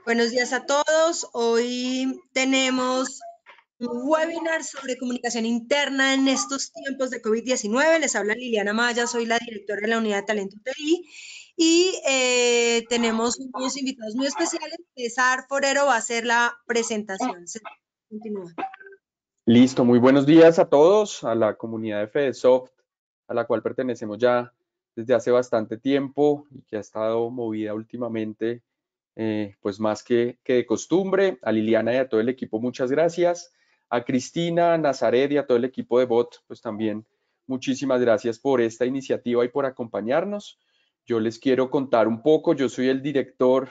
Buenos días a todos. Hoy tenemos un webinar sobre comunicación interna en estos tiempos de COVID-19. Les habla Liliana Maya, soy la directora de la Unidad de Talento TI y tenemos unos invitados muy especiales. César Forero va a hacer la presentación. César, continúa. Listo, muy buenos días a todos, a la comunidad de FedeSoft, a la cual pertenecemos ya desde hace bastante tiempo y que ha estado movida últimamente, pues más que de costumbre. A Liliana y a todo el equipo, muchas gracias. A Cristina, a Nazaret y a todo el equipo de BOT, pues también muchísimas gracias por esta iniciativa y por acompañarnos. Yo les quiero contar un poco, yo soy el director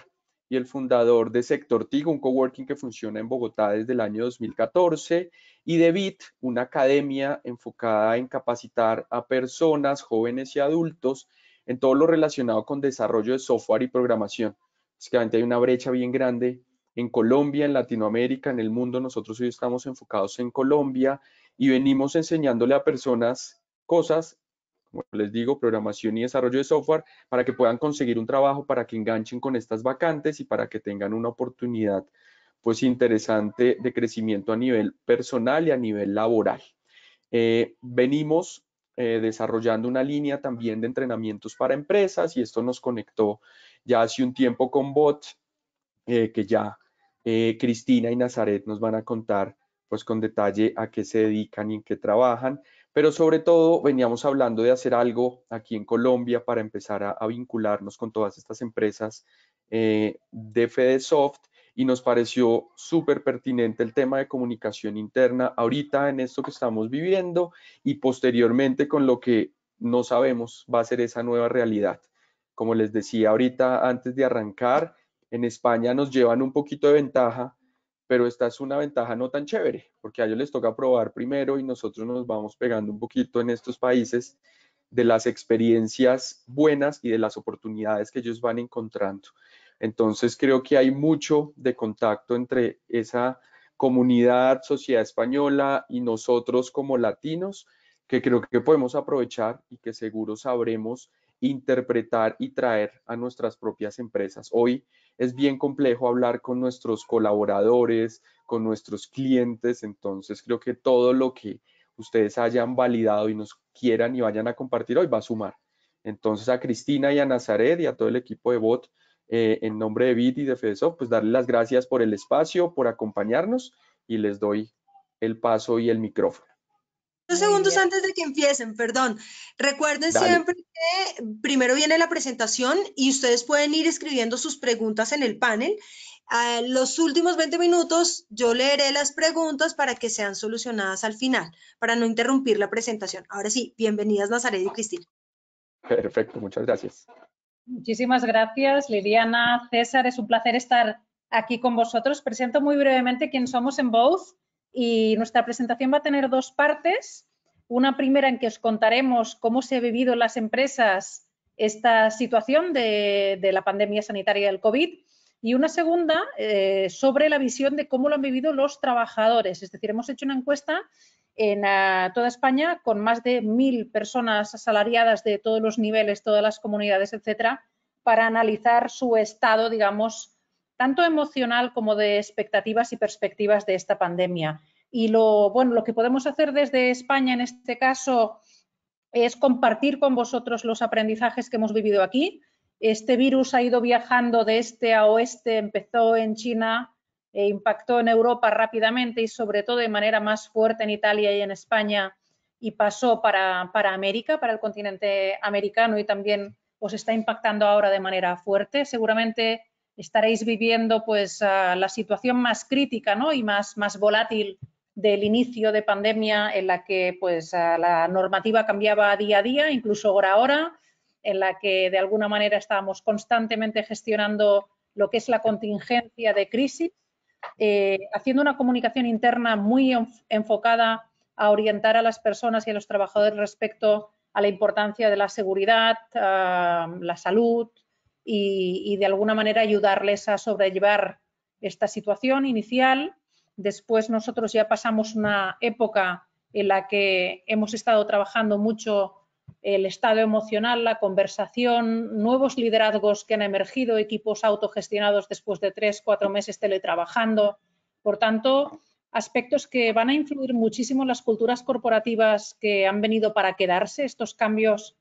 y el fundador de Sector TIG, un coworking que funciona en Bogotá desde el año 2014, y de BIT, una academia enfocada en capacitar a personas, jóvenes y adultos en todo lo relacionado con desarrollo de software y programación. Básicamente hay una brecha bien grande en Colombia, en Latinoamérica, en el mundo. Nosotros hoy estamos enfocados en Colombia y venimos enseñándole a personas cosas, como les digo, programación y desarrollo de software, para que puedan conseguir un trabajo, para que enganchen con estas vacantes y para que tengan una oportunidad pues interesante de crecimiento a nivel personal y a nivel laboral. Venimos desarrollando una línea también de entrenamientos para empresas y esto nos conectó ya hace un tiempo con BOT, que ya Cristina y Nazaret nos van a contar pues con detalle a qué se dedican y en qué trabajan, pero sobre todo veníamos hablando de hacer algo aquí en Colombia para empezar a vincularnos con todas estas empresas de FedeSoft y nos pareció súper pertinente el tema de comunicación interna ahorita en esto que estamos viviendo y posteriormente con lo que no sabemos va a ser esa nueva realidad. Como les decía ahorita antes de arrancar, en España nos llevan un poquito de ventaja, pero esta es una ventaja no tan chévere, porque a ellos les toca probar primero y nosotros nos vamos pegando un poquito en estos países de las experiencias buenas y de las oportunidades que ellos van encontrando. Entonces creo que hay mucho de contacto entre esa comunidad, sociedad española y nosotros como latinos, que creo que podemos aprovechar y que seguro sabremos interpretar y traer a nuestras propias empresas. Hoy es bien complejo hablar con nuestros colaboradores, con nuestros clientes, entonces creo que todo lo que ustedes hayan validado y nos quieran y vayan a compartir hoy va a sumar. Entonces a Cristina y a Nazaret y a todo el equipo de BOT, en nombre de BIT y de FedeSoft, pues darles las gracias por el espacio, por acompañarnos y les doy el paso y el micrófono. Segundos antes de que empiecen, perdón. Recuerden Dale. siempre que primero viene la presentación y ustedes pueden ir escribiendo sus preguntas en el panel. Los últimos 20 minutos yo leeré las preguntas para que sean solucionadas al final, para no interrumpir la presentación. Ahora sí, bienvenidas Nazaret y Cristina. Perfecto, muchas gracias. Muchísimas gracias, Liliana, César. Es un placer estar aquí con vosotros. Presento muy brevemente quién somos en Both y nuestra presentación va a tener dos partes. Una primera en que os contaremos cómo se ha vivido en las empresas esta situación de la pandemia sanitaria del COVID y una segunda sobre la visión de cómo lo han vivido los trabajadores. Es decir, hemos hecho una encuesta en toda España con más de 1000 personas asalariadas de todos los niveles, todas las comunidades, etcétera, para analizar su estado, digamos, tanto emocional como de expectativas y perspectivas de esta pandemia. Y lo que podemos hacer desde España en este caso es compartir con vosotros los aprendizajes que hemos vivido aquí. Este virus ha ido viajando de este a oeste, empezó en China, impactó en Europa rápidamente y sobre todo de manera más fuerte en Italia y en España y pasó para América, para el continente americano y también os está impactando ahora de manera fuerte. Seguramente estaréis viviendo pues la situación más crítica, ¿no? y más volátil del inicio de pandemia en la que pues la normativa cambiaba día a día, incluso hora a hora, en la que de alguna manera estábamos constantemente gestionando lo que es la contingencia de crisis, haciendo una comunicación interna muy enfocada a orientar a las personas y a los trabajadores respecto a la importancia de la seguridad, la salud y de alguna manera ayudarles a sobrellevar esta situación inicial. Después nosotros ya pasamos una época en la que hemos estado trabajando mucho el estado emocional, la conversación, nuevos liderazgos que han emergido, equipos autogestionados después de 3-4 meses teletrabajando. Por tanto, aspectos que van a influir muchísimo en las culturas corporativas que han venido para quedarse. Estos cambios,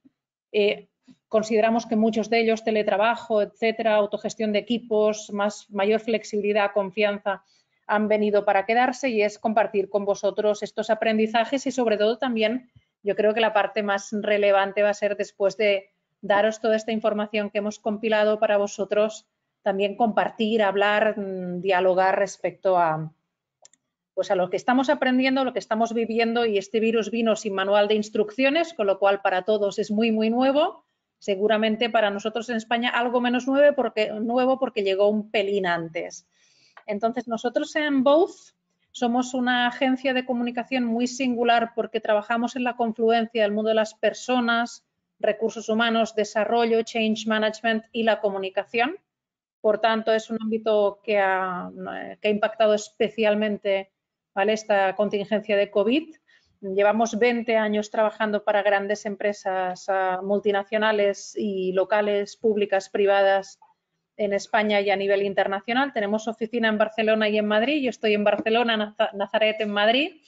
consideramos que muchos de ellos, teletrabajo, etcétera, autogestión de equipos, mayor flexibilidad, confianza, han venido para quedarse, y es compartir con vosotros estos aprendizajes y sobre todo también yo creo que la parte más relevante va a ser, después de daros toda esta información que hemos compilado para vosotros, también compartir, hablar, dialogar respecto a, pues a lo que estamos aprendiendo, lo que estamos viviendo, y este virus vino sin manual de instrucciones, con lo cual para todos es muy, muy nuevo. Seguramente para nosotros en España algo menos nuevo porque llegó un pelín antes. Entonces, nosotros en Both somos una agencia de comunicación muy singular porque trabajamos en la confluencia del mundo de las personas, recursos humanos, desarrollo, change management y la comunicación. Por tanto, es un ámbito que ha impactado especialmente, ¿vale?, esta contingencia de COVID. Llevamos 20 años trabajando para grandes empresas multinacionales y locales, públicas, privadas, en España y a nivel internacional. Tenemos oficina en Barcelona y en Madrid. Yo estoy en Barcelona, Nazaret en Madrid,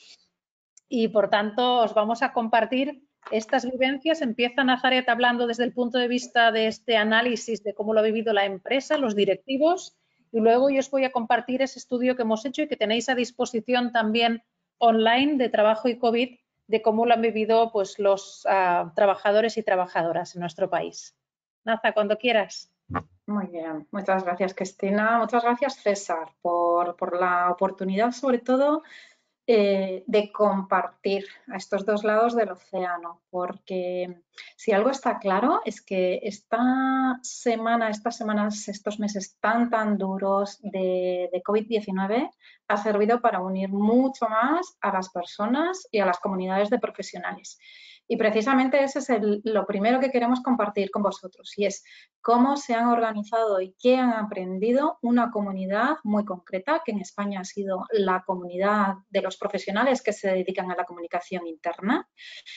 y por tanto os vamos a compartir estas vivencias. Empieza Nazaret hablando desde el punto de vista de este análisis de cómo lo ha vivido la empresa, los directivos, y luego yo os voy a compartir ese estudio que hemos hecho y que tenéis a disposición también online, de trabajo y COVID, de cómo lo han vivido pues los trabajadores y trabajadoras en nuestro país. Naza, cuando quieras. Muy bien, muchas gracias, Cristina. Muchas gracias, César, por la oportunidad, sobre todo, de compartir a estos dos lados del océano, porque si algo está claro es que estas semanas, estos meses tan duros de COVID-19 ha servido para unir mucho más a las personas y a las comunidades de profesionales. Y precisamente ese es lo primero que queremos compartir con vosotros, y es cómo se han organizado y qué han aprendido una comunidad muy concreta, que en España ha sido la comunidad de los profesionales que se dedican a la comunicación interna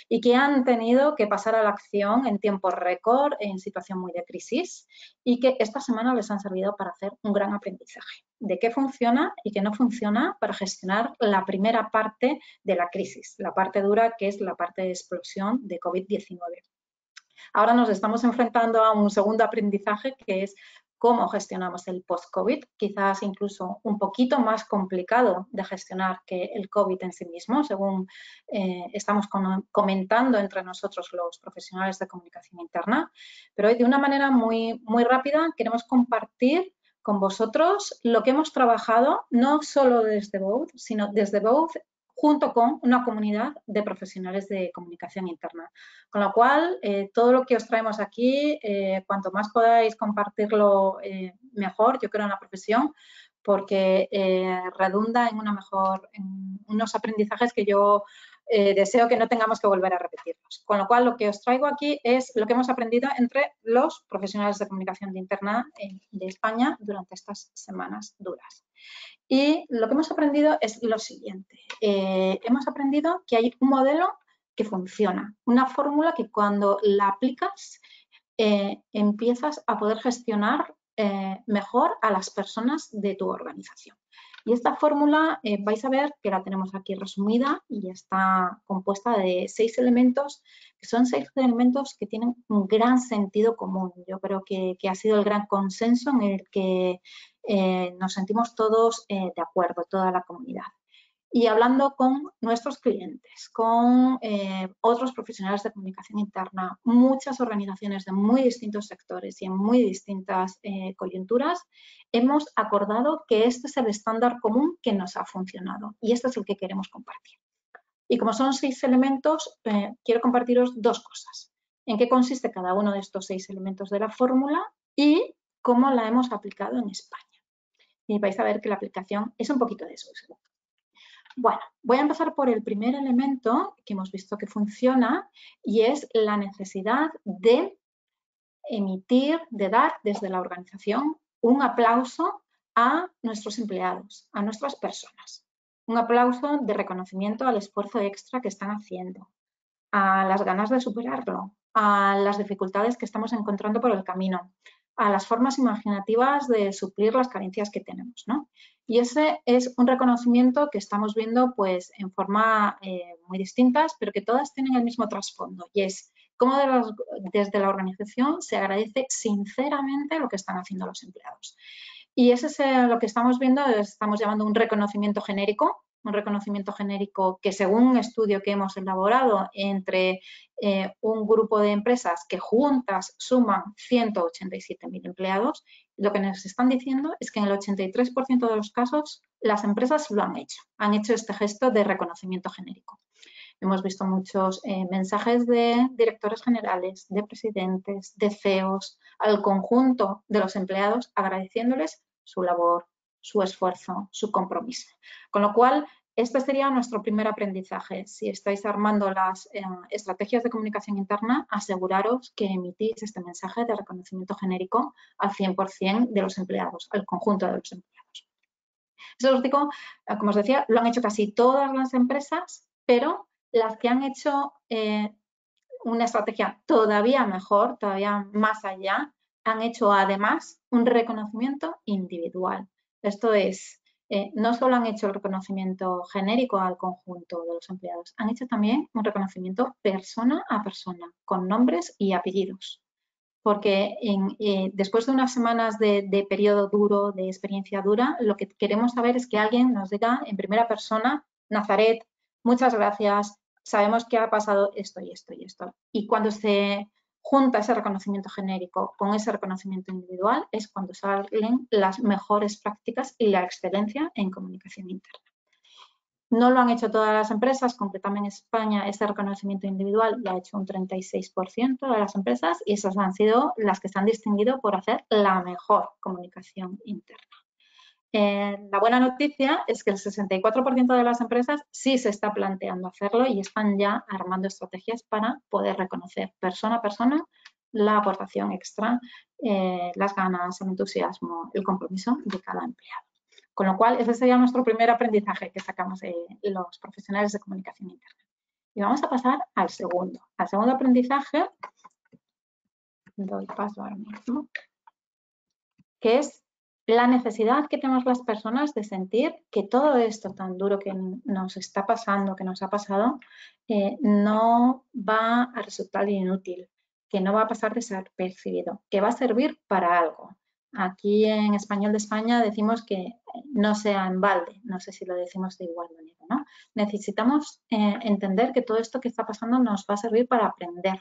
y que han tenido que pasar a la acción en tiempo récord, en situación muy de crisis, y que esta semana les han servido para hacer un gran aprendizaje de qué funciona y qué no funciona para gestionar la primera parte de la crisis, la parte dura, que es la parte de explosión de COVID-19. Ahora nos estamos enfrentando a un segundo aprendizaje, que es cómo gestionamos el post-COVID, quizás incluso un poquito más complicado de gestionar que el COVID en sí mismo, según estamos comentando entre nosotros los profesionales de comunicación interna. Pero hoy, de una manera muy rápida, queremos compartir con vosotros lo que hemos trabajado, no solo desde Both, sino desde Both junto con una comunidad de profesionales de comunicación interna. Con lo cual, todo lo que os traemos aquí, cuanto más podáis compartirlo, mejor, yo creo, en la profesión, porque redunda en unos aprendizajes que yo deseo que no tengamos que volver a repetirlos. Con lo cual, lo que os traigo aquí es lo que hemos aprendido entre los profesionales de comunicación interna de España durante estas semanas duras. Y lo que hemos aprendido es lo siguiente. Hemos aprendido que hay un modelo que funciona, una fórmula que cuando la aplicas empiezas a poder gestionar mejor a las personas de tu organización. Y esta fórmula vais a ver que la tenemos aquí resumida y está compuesta de 6 elementos, que son 6 elementos que tienen un gran sentido común. Yo creo que ha sido el gran consenso en el que nos sentimos todos de acuerdo, toda la comunidad. Y hablando con nuestros clientes, con otros profesionales de comunicación interna, muchas organizaciones de muy distintos sectores y en muy distintas coyunturas, hemos acordado que este es el estándar común que nos ha funcionado y este es el que queremos compartir. Y como son 6 elementos, quiero compartiros 2 cosas. En qué consiste cada uno de estos 6 elementos de la fórmula y cómo la hemos aplicado en España. Y vais a ver que la aplicación es un poquito de eso. Bueno, voy a empezar por el primer elemento que hemos visto que funciona y es la necesidad de emitir, de dar desde la organización un aplauso a nuestros empleados, a nuestras personas. Un aplauso de reconocimiento al esfuerzo extra que están haciendo, a las ganas de superarlo, a las dificultades que estamos encontrando por el camino, a las formas imaginativas de suplir las carencias que tenemos, ¿no? Y ese es un reconocimiento que estamos viendo pues en forma muy distintas, pero que todas tienen el mismo trasfondo, y es cómo desde la organización se agradece sinceramente lo que están haciendo los empleados. Y eso es lo que estamos viendo, estamos llamando un reconocimiento genérico que según un estudio que hemos elaborado entre un grupo de empresas que juntas suman 187.000 empleados, lo que nos están diciendo es que en el 83% de los casos las empresas lo han hecho este gesto de reconocimiento genérico. Hemos visto muchos mensajes de directores generales, de presidentes, de CEOs, al conjunto de los empleados agradeciéndoles su labor, su esfuerzo, su compromiso. Con lo cual, este sería nuestro primer aprendizaje. Si estáis armando las estrategias de comunicación interna, aseguraros que emitís este mensaje de reconocimiento genérico al 100% de los empleados, al conjunto de los empleados. Eso os digo, como os decía, lo han hecho casi todas las empresas, pero las que han hecho una estrategia todavía mejor, todavía más allá, han hecho además un reconocimiento individual. Esto es, no solo han hecho el reconocimiento genérico al conjunto de los empleados, han hecho también un reconocimiento persona a persona, con nombres y apellidos. Porque después de unas semanas de periodo duro, de experiencia dura, lo que queremos saber es que alguien nos diga en primera persona: Nazaret, muchas gracias, sabemos que ha pasado esto y esto y esto. Y cuando se junta ese reconocimiento genérico con ese reconocimiento individual es cuando salen las mejores prácticas y la excelencia en comunicación interna. No lo han hecho todas las empresas, concretamente en España este reconocimiento individual lo ha hecho un 36% de las empresas, y esas han sido las que se han distinguido por hacer la mejor comunicación interna. La buena noticia es que el 64% de las empresas sí se está planteando hacerlo y están ya armando estrategias para poder reconocer persona a persona la aportación extra, las ganas, el entusiasmo, el compromiso de cada empleado. Con lo cual, ese sería nuestro primer aprendizaje que sacamos de los profesionales de comunicación interna. Y vamos a pasar al segundo. Al segundo aprendizaje, doy paso ahora mismo, que es la necesidad que tenemos las personas de sentir que todo esto tan duro que nos está pasando, que nos ha pasado, no va a resultar inútil, que no va a pasar desapercibido, que va a servir para algo. Aquí en Español de España decimos que no sea en balde, no sé si lo decimos de igual manera, ¿no? Necesitamos entender que todo esto que está pasando nos va a servir para aprender,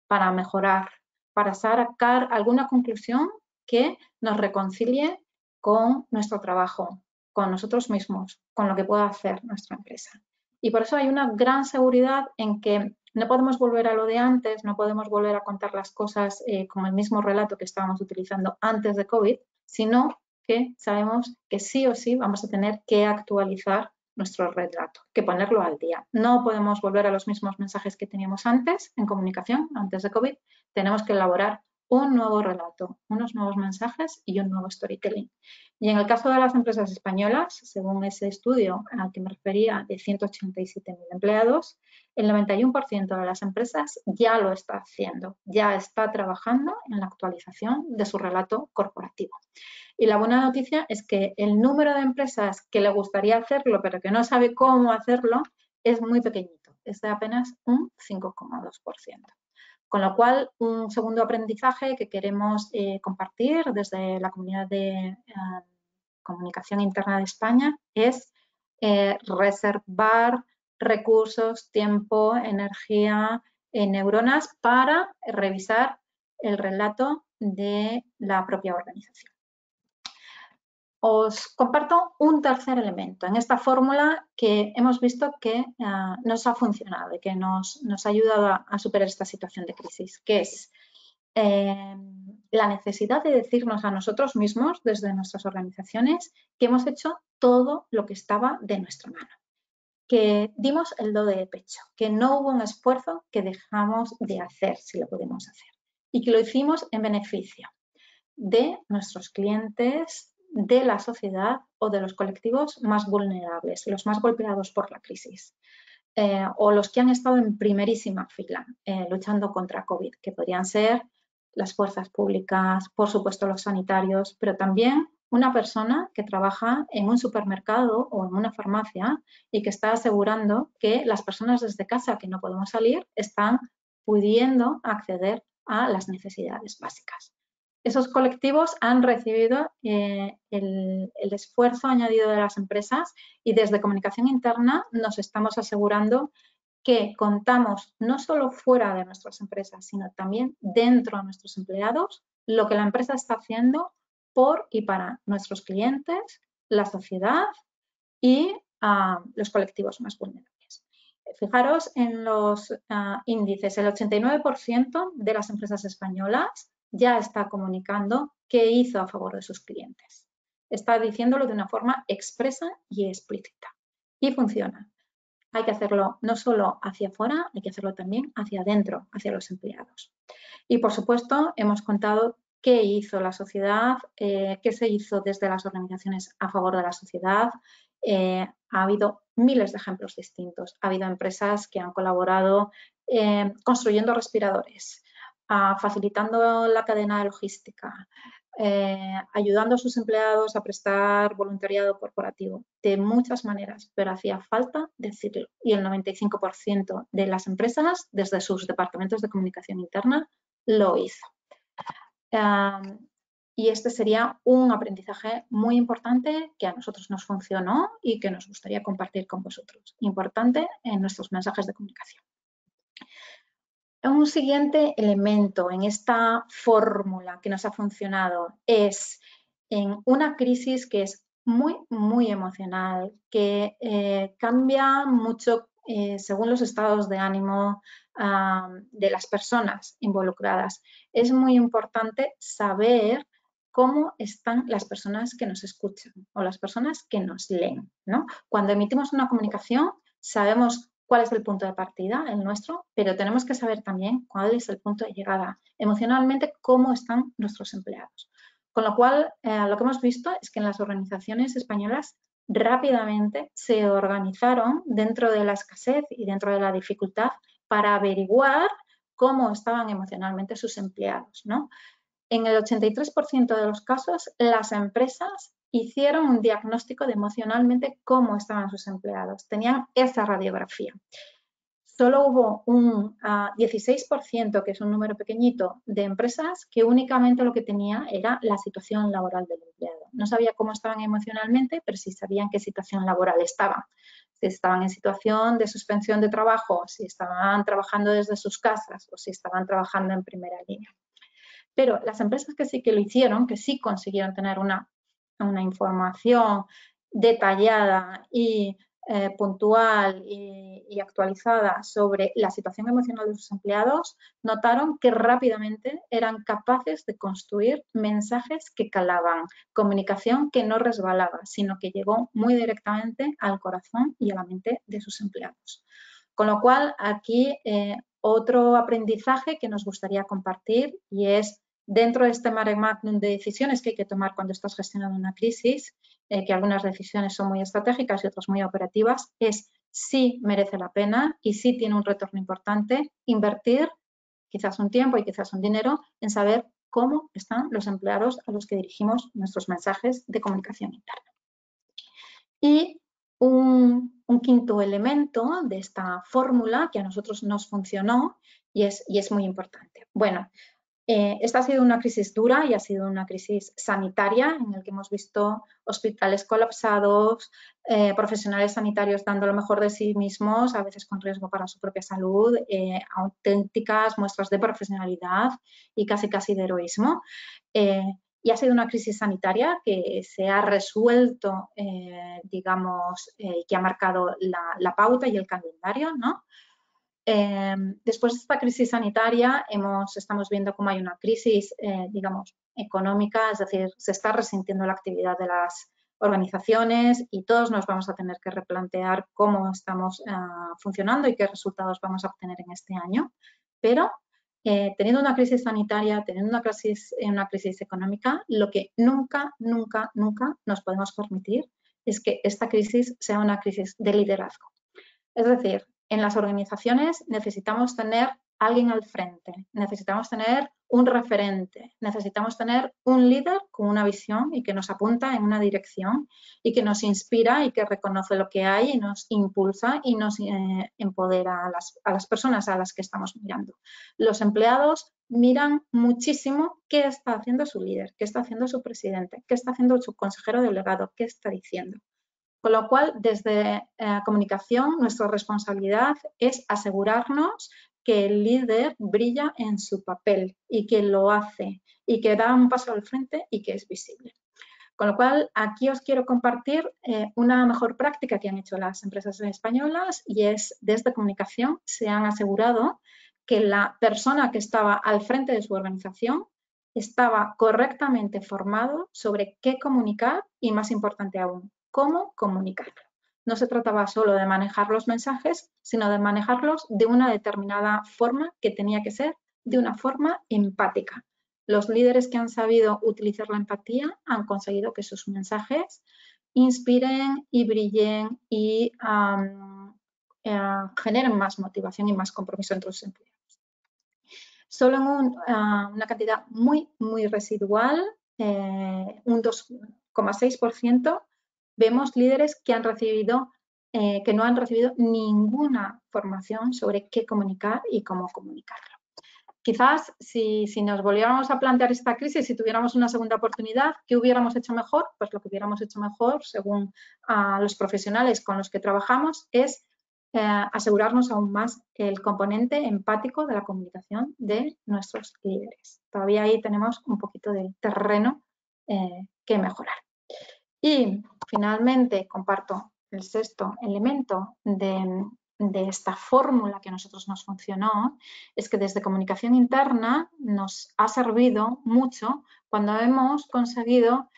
para mejorar, para sacar alguna conclusión que nos reconcilie con nuestro trabajo, con nosotros mismos, con lo que pueda hacer nuestra empresa. Y por eso hay una gran seguridad en que no podemos volver a lo de antes, no podemos volver a contar las cosas con el mismo relato que estábamos utilizando antes de COVID, sino que sabemos que sí o sí vamos a tener que actualizar nuestro relato, que ponerlo al día. No podemos volver a los mismos mensajes que teníamos antes en comunicación, antes de COVID. Tenemos que elaborar un nuevo relato, unos nuevos mensajes y un nuevo storytelling. Y en el caso de las empresas españolas, según ese estudio al que me refería de 187.000 empleados, el 91% de las empresas ya lo está haciendo, ya está trabajando en la actualización de su relato corporativo. Y la buena noticia es que el número de empresas que le gustaría hacerlo pero que no sabe cómo hacerlo es muy pequeñito, es de apenas un 5,2%. Con lo cual, un segundo aprendizaje que queremos compartir desde la comunidad de comunicación interna de España es reservar recursos, tiempo, energía, neuronas para revisar el relato de la propia organización. Os comparto un tercer elemento en esta fórmula que hemos visto que nos ha funcionado y que nos ha ayudado a superar esta situación de crisis, que es la necesidad de decirnos a nosotros mismos desde nuestras organizaciones que hemos hecho todo lo que estaba de nuestra mano, que dimos el do de pecho, que no hubo un esfuerzo que dejamos de hacer si lo podemos hacer y que lo hicimos en beneficio de nuestros clientes, de la sociedad o de los colectivos más vulnerables, los más golpeados por la crisis. o los que han estado en primerísima fila luchando contra COVID, que podrían ser las fuerzas públicas, por supuesto los sanitarios, pero también una persona que trabaja en un supermercado o en una farmacia y que está asegurando que las personas desde casa que no podemos salir están pudiendo acceder a las necesidades básicas. Esos colectivos han recibido el esfuerzo añadido de las empresas y desde comunicación interna nos estamos asegurando que contamos no solo fuera de nuestras empresas, sino también dentro de nuestros empleados, lo que la empresa está haciendo por y para nuestros clientes, la sociedad y los colectivos más vulnerables. Fijaros en los índices, el 89% de las empresas españolas ya está comunicando qué hizo a favor de sus clientes. Está diciéndolo de una forma expresa y explícita. Y funciona. Hay que hacerlo no solo hacia afuera, hay que hacerlo también hacia adentro, hacia los empleados. Y, por supuesto, hemos contado qué hizo la sociedad, qué se hizo desde las organizaciones a favor de la sociedad. Ha habido miles de ejemplos distintos. Ha habido empresas que han colaborado construyendo respiradores, facilitando la cadena de logística, ayudando a sus empleados a prestar voluntariado corporativo, de muchas maneras, pero hacía falta decirlo. Y el 95% de las empresas, desde sus departamentos de comunicación interna, lo hizo. Y este sería un aprendizaje muy importante que a nosotros nos funcionó y que nos gustaría compartir con vosotros. Importante en nuestros mensajes de comunicación. Un siguiente elemento en esta fórmula que nos ha funcionado es en una crisis que es muy emocional, que cambia mucho según los estados de ánimo de las personas involucradas. Es muy importante saber cómo están las personas que nos escuchan o las personas que nos leen, ¿no? Cuando emitimos una comunicación, sabemos cuál es el punto de partida, el nuestro, pero tenemos que saber también cuál es el punto de llegada. Emocionalmente, cómo están nuestros empleados. Con lo cual, lo que hemos visto es que en las organizaciones españolas rápidamente se organizaron dentro de la escasez y dentro de la dificultad para averiguar cómo estaban emocionalmente sus empleados, ¿no? En el 83% de los casos, las empresas hicieron un diagnóstico de emocionalmente cómo estaban sus empleados. Tenían esa radiografía. Solo hubo un 16%, que es un número pequeñito, de empresas que únicamente lo que tenía era la situación laboral del empleado. No sabía cómo estaban emocionalmente, pero sí sabían qué situación laboral estaban. Si estaban en situación de suspensión de trabajo, si estaban trabajando desde sus casas o si estaban trabajando en primera línea. Pero las empresas que sí que lo hicieron, que sí consiguieron tener una información detallada y puntual y actualizada sobre la situación emocional de sus empleados, notaron que rápidamente eran capaces de construir mensajes que calaban, comunicación que no resbalaba, sino que llegó muy directamente al corazón y a la mente de sus empleados. Con lo cual, aquí otro aprendizaje que nos gustaría compartir y es dentro de este mare magnum de decisiones que hay que tomar cuando estás gestionando una crisis, que algunas decisiones son muy estratégicas y otras muy operativas, es si merece la pena y si tiene un retorno importante invertir quizás un tiempo y quizás un dinero en saber cómo están los empleados a los que dirigimos nuestros mensajes de comunicación interna. Y un quinto elemento de esta fórmula que a nosotros nos funcionó y es muy importante. Bueno, esta ha sido una crisis dura y ha sido una crisis sanitaria en la que hemos visto hospitales colapsados, profesionales sanitarios dando lo mejor de sí mismos, a veces con riesgo para su propia salud, auténticas muestras de profesionalidad y casi de heroísmo. Y ha sido una crisis sanitaria que se ha resuelto, digamos, que ha marcado la pauta y el calendario, ¿no? Después de esta crisis sanitaria estamos viendo cómo hay una crisis, digamos, económica, es decir, se está resintiendo la actividad de las organizaciones y todos nos vamos a tener que replantear cómo estamos funcionando y qué resultados vamos a obtener en este año. Pero teniendo una crisis sanitaria, teniendo una crisis económica, lo que nunca nos podemos permitir es que esta crisis sea una crisis de liderazgo. Es decir, en las organizaciones necesitamos tener alguien al frente, necesitamos tener un referente, necesitamos tener un líder con una visión y que nos apunta en una dirección y que nos inspira y que reconoce lo que hay y nos impulsa y nos empodera a las personas a las que estamos mirando. Los empleados miran muchísimo qué está haciendo su líder, qué está haciendo su presidente, qué está haciendo su consejero delegado, qué está diciendo. Con lo cual, desde comunicación, nuestra responsabilidad es asegurarnos que el líder brilla en su papel y que lo hace y que da un paso al frente y que es visible. Con lo cual, aquí os quiero compartir una mejor práctica que han hecho las empresas españolas y es, desde comunicación, se han asegurado que la persona que estaba al frente de su organización estaba correctamente formado sobre qué comunicar y, más importante aún, cómo comunicarlo. No se trataba solo de manejar los mensajes, sino de manejarlos de una determinada forma que tenía que ser de una forma empática. Los líderes que han sabido utilizar la empatía han conseguido que sus mensajes inspiren y brillen y generen más motivación y más compromiso entre los empleados. Solo en una cantidad muy residual, un 2,6%, vemos líderes que han recibido, que no han recibido ninguna formación sobre qué comunicar y cómo comunicarlo. Quizás si nos volviéramos a plantear esta crisis, si tuviéramos una segunda oportunidad, ¿qué hubiéramos hecho mejor? Pues lo que hubiéramos hecho mejor, según los profesionales con los que trabajamos, es asegurarnos aún más el componente empático de la comunicación de nuestros líderes. Todavía ahí tenemos un poquito de terreno que mejorar. Y finalmente comparto el sexto elemento de esta fórmula que a nosotros nos funcionó, es que desde comunicación interna nos ha servido mucho cuando hemos conseguido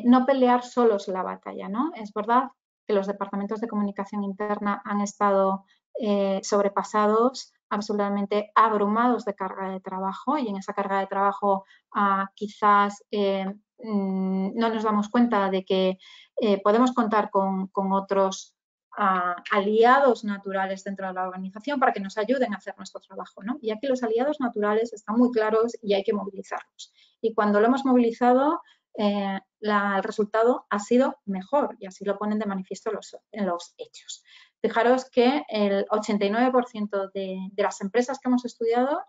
no pelear solos la batalla, ¿no? Es verdad que los departamentos de comunicación interna han estado sobrepasados, absolutamente abrumados de carga de trabajo, y en esa carga de trabajo quizás no nos damos cuenta de que podemos contar con otros aliados naturales dentro de la organización para que nos ayuden a hacer nuestro trabajo, ¿no? Y aquí los aliados naturales están muy claros y hay que movilizarlos. Y cuando lo hemos movilizado, el resultado ha sido mejor, y así lo ponen de manifiesto en los hechos. Fijaros que el 89% de las empresas que hemos estudiado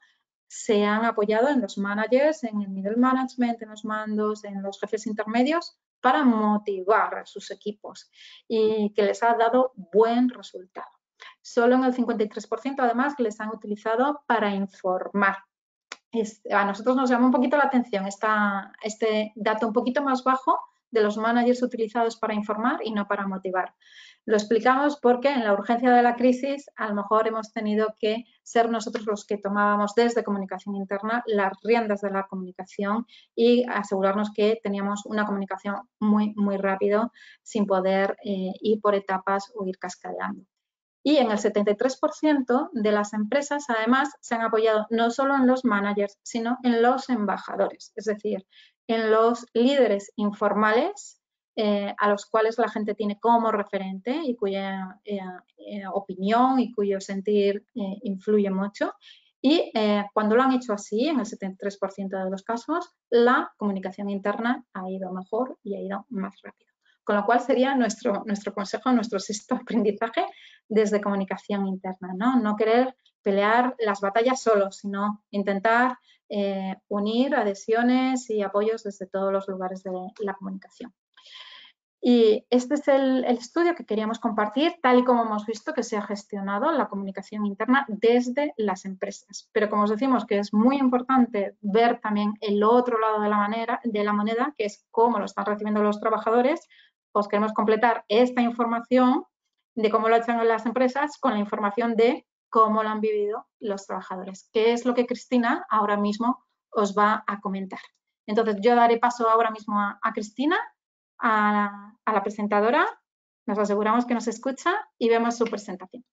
se han apoyado en los managers, en el middle management, en los mandos, en los jefes intermedios, para motivar a sus equipos y que les ha dado buen resultado. Solo en el 53% además les han utilizado para informar. A nosotros nos llama un poquito la atención este dato un poquito más bajo de los managers utilizados para informar y no para motivar. Lo explicamos porque en la urgencia de la crisis a lo mejor hemos tenido que ser nosotros los que tomábamos desde comunicación interna las riendas de la comunicación y asegurarnos que teníamos una comunicación muy rápido sin poder ir por etapas o ir cascadeando. Y en el 73% de las empresas, además, se han apoyado no solo en los managers, sino en los embajadores, es decir, en los líderes informales a los cuales la gente tiene como referente y cuya opinión y cuyo sentir influye mucho. Y cuando lo han hecho así, en el 73% de los casos, la comunicación interna ha ido mejor y ha ido más rápido. Con lo cual sería nuestro consejo, nuestro sexto aprendizaje desde comunicación interna, ¿no? No querer pelear las batallas solos, sino intentar unir adhesiones y apoyos desde todos los lugares de la comunicación. Y este es el estudio que queríamos compartir, tal y como hemos visto que se ha gestionado la comunicación interna desde las empresas. Pero como os decimos que es muy importante ver también el otro lado de la moneda, que es cómo lo están recibiendo los trabajadores, pues queremos completar esta información de cómo lo han hecho las empresas con la información de cómo lo han vivido los trabajadores, que es lo que Cristina ahora mismo os va a comentar. Entonces, yo daré paso ahora mismo a Cristina, a la presentadora, nos aseguramos que nos escucha y vemos su presentación.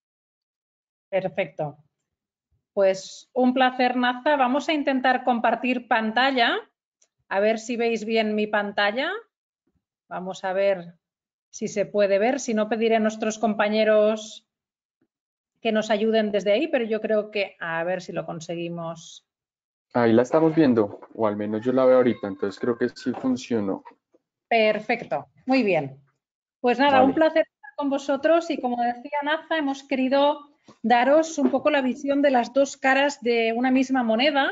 Perfecto. Pues un placer, Naza. Vamos a intentar compartir pantalla, a ver si veis bien mi pantalla. Vamos a ver si se puede ver, si no pediré a nuestros compañeros que nos ayuden desde ahí, pero yo creo que a ver si lo conseguimos. Ahí la estamos viendo, o al menos yo la veo ahorita, entonces creo que sí funcionó. Perfecto, muy bien. Pues nada, Vale. un placer estar con vosotros y como decía Naza, hemos querido daros un poco la visión de las dos caras de una misma moneda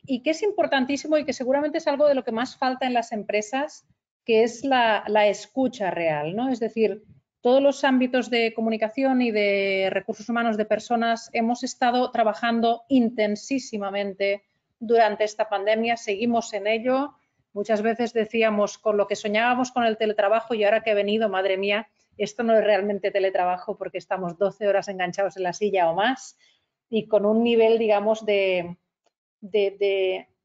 y que es importantísimo y que seguramente es algo de lo que más falta en las empresas, que es la escucha real, ¿no? Es decir, todos los ámbitos de comunicación y de recursos humanos de personas hemos estado trabajando intensísimamente durante esta pandemia, seguimos en ello. Muchas veces decíamos con lo que soñábamos con el teletrabajo y ahora que he venido, madre mía, esto no es realmente teletrabajo porque estamos 12 horas enganchados en la silla o más y con un nivel, digamos, de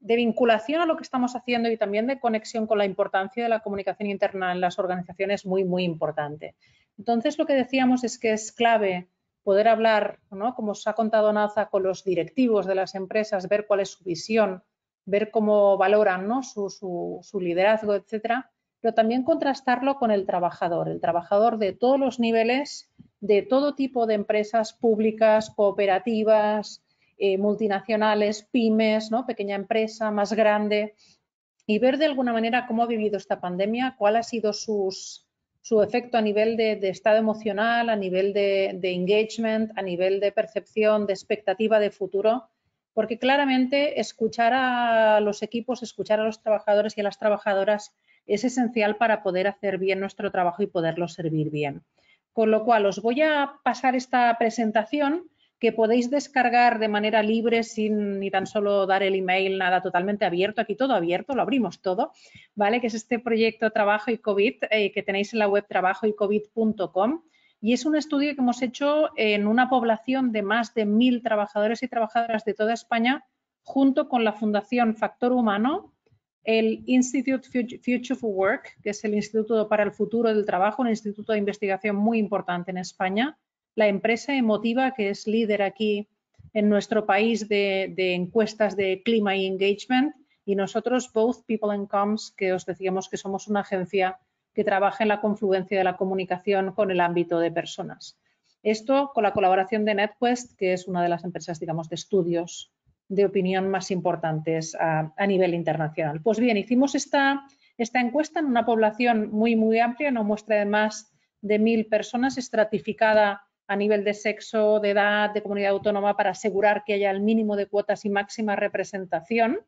vinculación a lo que estamos haciendo y también de conexión con la importancia de la comunicación interna en las organizaciones muy, muy importante. Entonces, lo que decíamos es que es clave poder hablar, ¿no?, como os ha contado Naza, con los directivos de las empresas, ver cuál es su visión, ver cómo valoran, ¿no?, su liderazgo, etcétera, pero también contrastarlo con el trabajador de todos los niveles, de todo tipo de empresas públicas, cooperativas, multinacionales, pymes, ¿no?, pequeña empresa, más grande, y ver de alguna manera cómo ha vivido esta pandemia, cuál ha sido su efecto a nivel de estado emocional, a nivel de engagement, a nivel de percepción, de expectativa de futuro, porque claramente escuchar a los equipos, escuchar a los trabajadores y a las trabajadoras es esencial para poder hacer bien nuestro trabajo y poderlo servir bien. Con lo cual, os voy a pasar esta presentación que podéis descargar de manera libre sin ni tan solo dar el email, nada, totalmente abierto, aquí todo abierto, lo abrimos todo, ¿vale? Que es este proyecto Trabajo y COVID que tenéis en la web trabajoycovid.com y es un estudio que hemos hecho en una población de más de 1000 trabajadores y trabajadoras de toda España junto con la Fundación Factor Humano, el Institute Future for Work, que es el Instituto para el Futuro del Trabajo, un instituto de investigación muy importante en España, la empresa Emotiva, que es líder aquí en nuestro país de encuestas de clima y engagement, y nosotros, Both People and Comms, que os decíamos que somos una agencia que trabaja en la confluencia de la comunicación con el ámbito de personas. Esto con la colaboración de NetQuest, que es una de las empresas, digamos, de estudios de opinión más importantes a nivel internacional. Pues bien, hicimos esta encuesta en una población muy, muy amplia, una muestra de más de 1000 personas, estratificada a nivel de sexo, de edad, de comunidad autónoma, para asegurar que haya el mínimo de cuotas y máxima representación,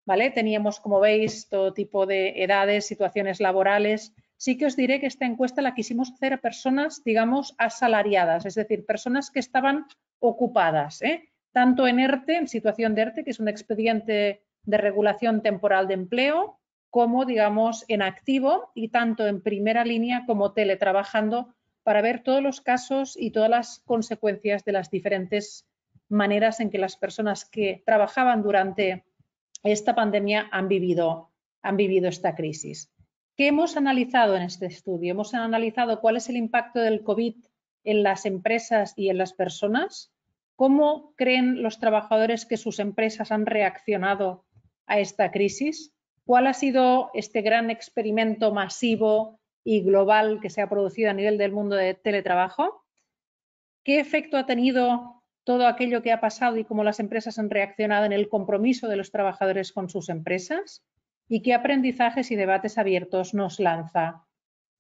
¿vale? Teníamos, como veis, todo tipo de edades, situaciones laborales. Sí que os diré que esta encuesta la quisimos hacer a personas, digamos, asalariadas, es decir, personas que estaban ocupadas, tanto en ERTE, en situación de ERTE, que es un expediente de regulación temporal de empleo, como, digamos, en activo y tanto en primera línea como teletrabajando, para ver todos los casos y todas las consecuencias de las diferentes maneras en que las personas que trabajaban durante esta pandemia han vivido esta crisis. ¿Qué hemos analizado en este estudio? Hemos analizado cuál es el impacto del COVID en las empresas y en las personas, cómo creen los trabajadores que sus empresas han reaccionado a esta crisis, cuál ha sido este gran experimento masivo y global que se ha producido a nivel del mundo de teletrabajo, qué efecto ha tenido todo aquello que ha pasado y cómo las empresas han reaccionado en el compromiso de los trabajadores con sus empresas y qué aprendizajes y debates abiertos nos lanza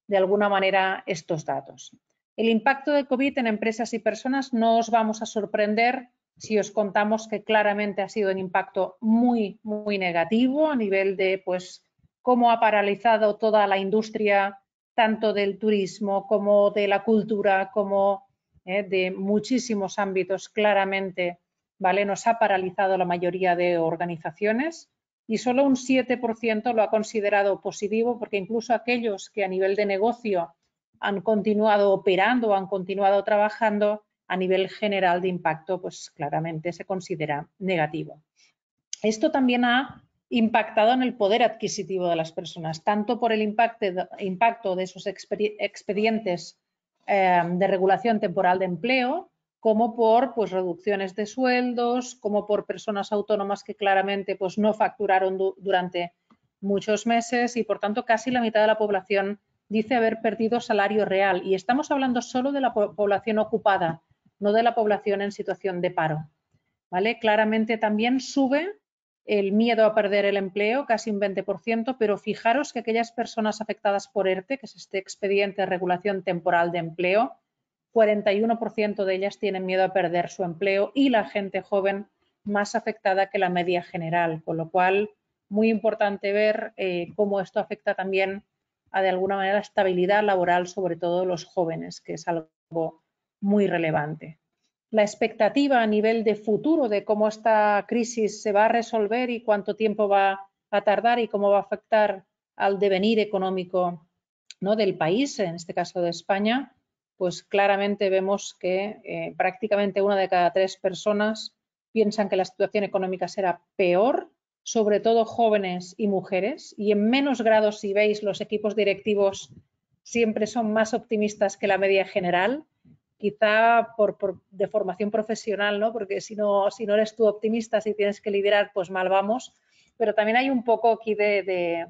de alguna manera estos datos. El impacto de COVID en empresas y personas no os vamos a sorprender si os contamos que claramente ha sido un impacto muy, muy negativo a nivel de pues cómo ha paralizado toda la industria, tanto del turismo como de la cultura, como de muchísimos ámbitos claramente, ¿vale? Nos ha paralizado la mayoría de organizaciones y solo un 7% lo ha considerado positivo porque incluso aquellos que a nivel de negocio han continuado operando, han continuado trabajando, a nivel general de impacto, pues claramente se considera negativo. Esto también ha impactado en el poder adquisitivo de las personas, tanto por el impacto de esos expedientes de regulación temporal de empleo, como por pues, reducciones de sueldos, como por personas autónomas que claramente pues, no facturaron durante muchos meses y, por tanto, casi la mitad de la población dice haber perdido salario real. Y estamos hablando solo de la población ocupada, no de la población en situación de paro, ¿vale? Claramente también sube el miedo a perder el empleo, casi un 20%, pero fijaros que aquellas personas afectadas por ERTE, que es este expediente de regulación temporal de empleo, 41% de ellas tienen miedo a perder su empleo y la gente joven más afectada que la media general, con lo cual muy importante ver cómo esto afecta también a, de alguna manera, la estabilidad laboral, sobre todo los jóvenes, que es algo muy relevante. La expectativa a nivel de futuro de cómo esta crisis se va a resolver y cuánto tiempo va a tardar y cómo va a afectar al devenir económico, ¿no?, del país, en este caso de España, pues claramente vemos que prácticamente 1 de cada 3 personas piensan que la situación económica será peor, sobre todo jóvenes y mujeres, y en menos grado, si veis, los equipos directivos siempre son más optimistas que la media general, quizá de formación profesional, ¿no? Porque si no eres tú optimista, si tienes que liderar, pues mal vamos, pero también hay un poco aquí de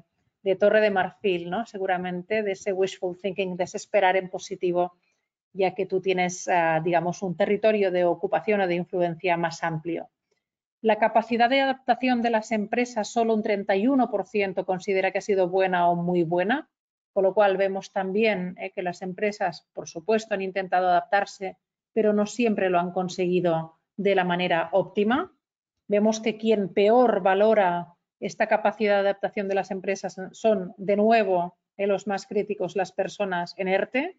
torre de marfil, ¿no? Seguramente de ese wishful thinking, de ese esperar en positivo, ya que tú tienes, digamos, un territorio de ocupación o de influencia más amplio. La capacidad de adaptación de las empresas, solo un 31% considera que ha sido buena o muy buena, con lo cual vemos también que las empresas, por supuesto, han intentado adaptarse, pero no siempre lo han conseguido de la manera óptima. Vemos que quien peor valora esta capacidad de adaptación de las empresas son, de nuevo, los más críticos, las personas en ERTE,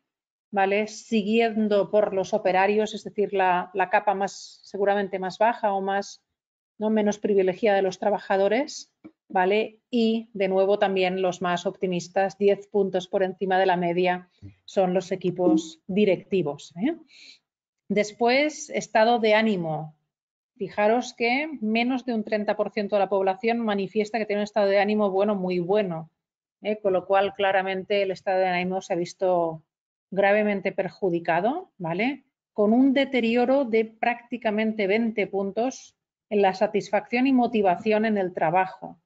¿vale? Siguiendo por los operarios, es decir, la capa más, seguramente más baja o más, ¿no?, menos privilegiada de los trabajadores, ¿vale? Y de nuevo también los más optimistas, 10 puntos por encima de la media, son los equipos directivos, ¿eh? Después, estado de ánimo. Fijaros que menos de un 30% de la población manifiesta que tiene un estado de ánimo bueno, muy bueno, con lo cual claramente el estado de ánimo se ha visto gravemente perjudicado, ¿vale? Con un deterioro de prácticamente 20 puntos en la satisfacción y motivación en el trabajo.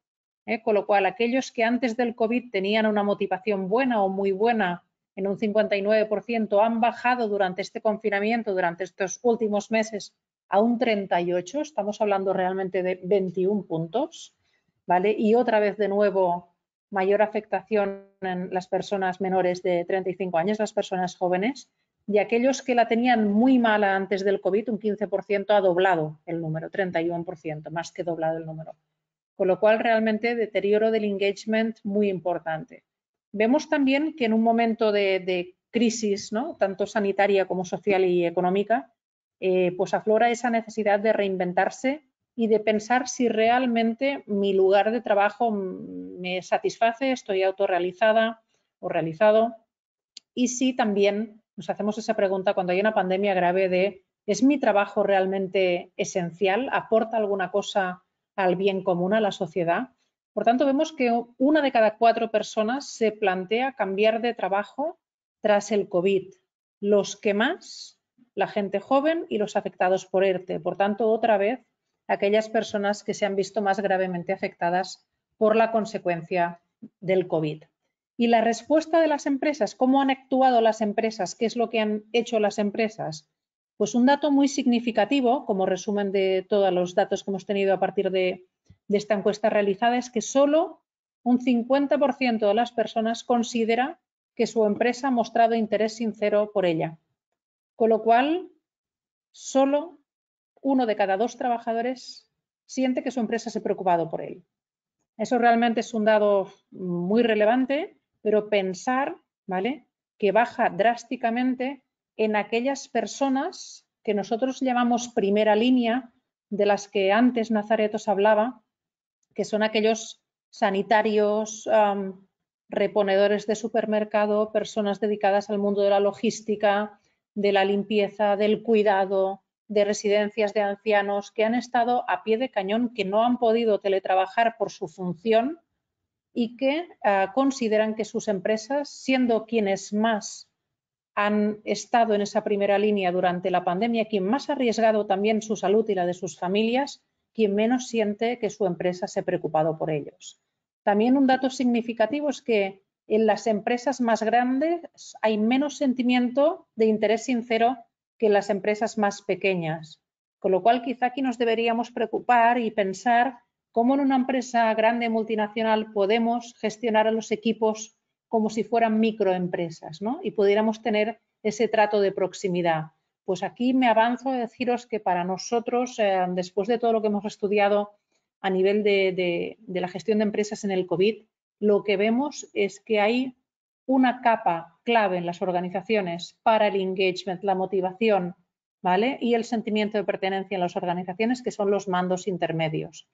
Con lo cual, aquellos que antes del COVID tenían una motivación buena o muy buena en un 59%, han bajado durante este confinamiento, durante estos últimos meses, a un 38%, estamos hablando realmente de 21 puntos, ¿vale? Y otra vez de nuevo, mayor afectación en las personas menores de 35 años, las personas jóvenes, y aquellos que la tenían muy mala antes del COVID, un 15% ha doblado el número, 31%, más que doblado el número. Con lo cual, realmente, deterioro del engagement muy importante. Vemos también que en un momento de crisis, ¿no?, tanto sanitaria como social y económica, pues aflora esa necesidad de reinventarse y de pensar si realmente mi lugar de trabajo me satisface, estoy autorrealizada o realizado, y si también nos hacemos esa pregunta cuando hay una pandemia grave de ¿es mi trabajo realmente esencial? ¿Aporta alguna cosa al bien común, a la sociedad? Por tanto, vemos que 1 de cada 4 personas se plantea cambiar de trabajo tras el COVID. Los que más, la gente joven y los afectados por ERTE. Por tanto, otra vez, aquellas personas que se han visto más gravemente afectadas por la consecuencia del COVID. Y la respuesta de las empresas, ¿cómo han actuado las empresas? ¿Qué es lo que han hecho las empresas? Pues un dato muy significativo, como resumen de todos los datos que hemos tenido a partir de esta encuesta realizada, es que solo un 50% de las personas considera que su empresa ha mostrado interés sincero por ella. Con lo cual, solo 1 de cada 2 trabajadores siente que su empresa se ha preocupado por él. Eso realmente es un dato muy relevante, pero pensar, ¿vale?, que baja drásticamente en aquellas personas que nosotros llamamos primera línea, de las que antes Nazaret os hablaba, que son aquellos sanitarios, reponedores de supermercado, personas dedicadas al mundo de la logística, de la limpieza, del cuidado, de residencias de ancianos, que han estado a pie de cañón, que no han podido teletrabajar por su función y que consideran que sus empresas, siendo quienes más han estado en esa primera línea durante la pandemia, quien más ha arriesgado también su salud y la de sus familias, quien menos siente que su empresa se ha preocupado por ellos. También un dato significativo es que en las empresas más grandes hay menos sentimiento de interés sincero que las empresas más pequeñas. Con lo cual, quizá aquí nos deberíamos preocupar y pensar cómo en una empresa grande multinacional podemos gestionar a los equipos como si fueran microempresas, ¿no? Y pudiéramos tener ese trato de proximidad. Pues aquí me avanzo a deciros que para nosotros, después de todo lo que hemos estudiado a nivel de la gestión de empresas en el COVID, lo que vemos es que hay una capa clave en las organizaciones para el engagement, la motivación, ¿vale? Y el sentimiento de pertenencia en las organizaciones, que son los mandos intermedios.